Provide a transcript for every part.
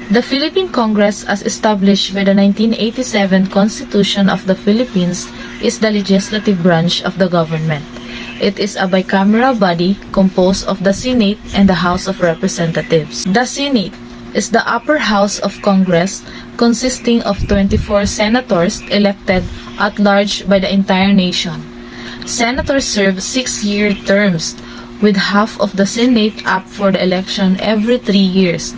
The Philippine Congress, as established by the 1987 Constitution of the Philippines, is the legislative branch of the government. It is a bicameral body composed of the Senate and the House of Representatives. The Senate is the upper house of Congress, consisting of 24 senators elected at large by the entire nation. Senators serve 6-year terms, with half of the Senate up for the election every 3 years.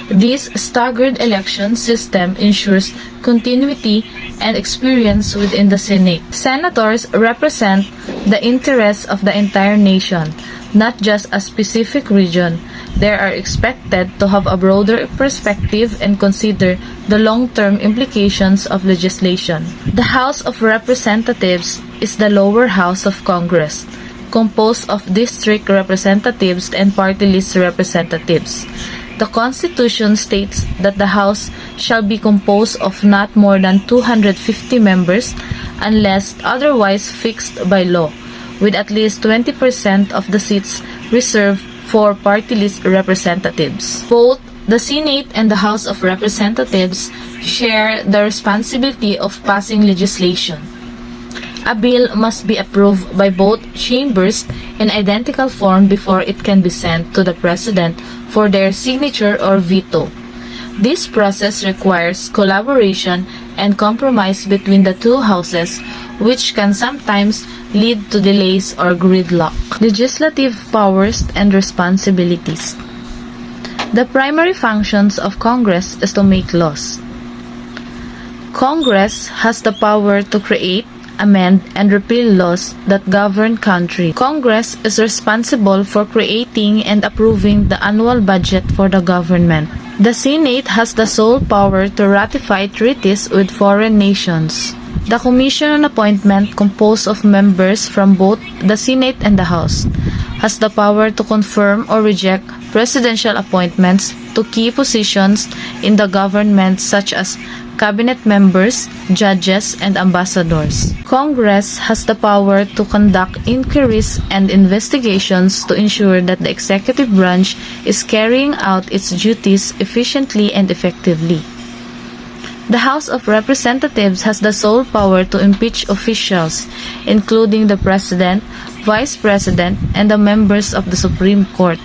This staggered election system ensures continuity and experience within the Senate. Senators represent the interests of the entire nation, not just a specific region. They are expected to have a broader perspective and consider the long-term implications of legislation. The House of Representatives is the lower house of Congress, composed of district representatives and party list representatives. The Constitution states that the House shall be composed of not more than 250 members unless otherwise fixed by law, with at least 20% of the seats reserved for party list representatives. Both the Senate and the House of Representatives share the responsibility of passing legislation. A bill must be approved by both chambers in identical form before it can be sent to the President for their signature or veto. This process requires collaboration and compromise between the two houses, which can sometimes lead to delays or gridlock. Legislative powers and responsibilities. The primary functions of Congress is to make laws. Congress has the power to create, amend, and repeal laws that govern country. Congress is responsible for creating and approving the annual budget for the government. The Senate has the sole power to ratify treaties with foreign nations. The Commission on Appointment, composed of members from both the Senate and the House, has the power to confirm or reject presidential appointments to key positions in the government such as cabinet members, judges, and ambassadors. Congress has the power to conduct inquiries and investigations to ensure that the executive branch is carrying out its duties efficiently and effectively. The House of Representatives has the sole power to impeach officials, including the President, Vice President, and the members of the Supreme Court.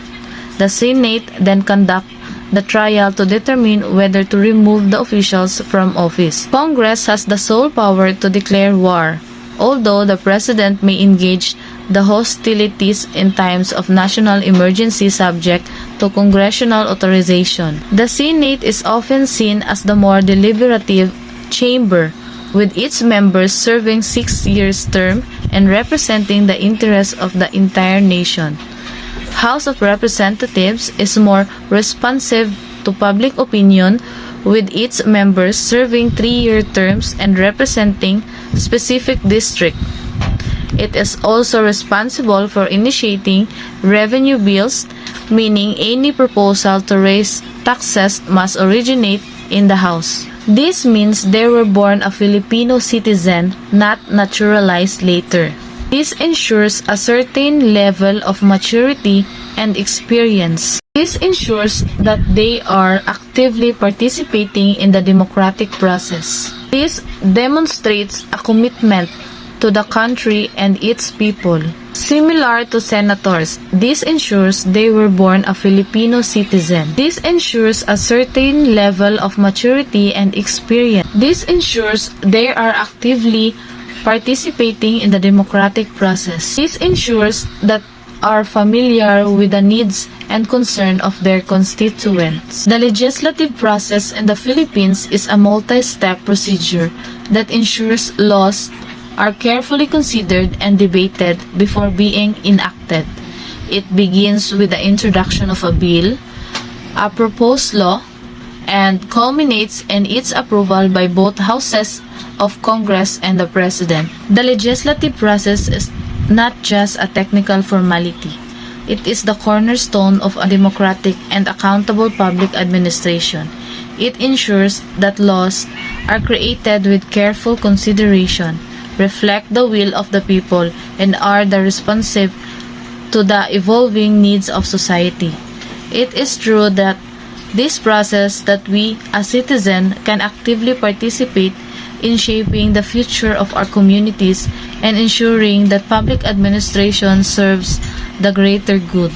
The Senate then conducts the trial to determine whether to remove the officials from office. Congress has the sole power to declare war, although the President may engage the hostilities in times of national emergency subject to congressional authorization. The Senate is often seen as the more deliberative chamber, with its members serving 6 years term and representing the interests of the entire nation. House of Representatives is more responsive to public opinion, with its members serving 3-year terms and representing specific district. It is also responsible for initiating revenue bills, meaning any proposal to raise taxes must originate in the House. This means they were born a Filipino citizen, not naturalized later. This ensures a certain level of maturity and experience. This ensures that they are actively participating in the democratic process. This demonstrates a commitment to the country and its people. Similar to senators, this ensures they were born a Filipino citizen. This ensures a certain level of maturity and experience. This ensures they are actively participating in the democratic process. This ensures that are familiar with the needs and concern of their constituents. The legislative process in the Philippines is a multi-step procedure that ensures laws are carefully considered and debated before being enacted. It begins with the introduction of a bill, a proposed law, and culminates in its approval by both houses of Congress and the President. The legislative process is not just a technical formality. It is the cornerstone of a democratic and accountable public administration. It ensures that laws are created with careful consideration, reflect the will of the people, and are responsive to the evolving needs of society. It is true that This process that we, as citizens, can actively participate in shaping the future of our communities and ensuring that public administration serves the greater good.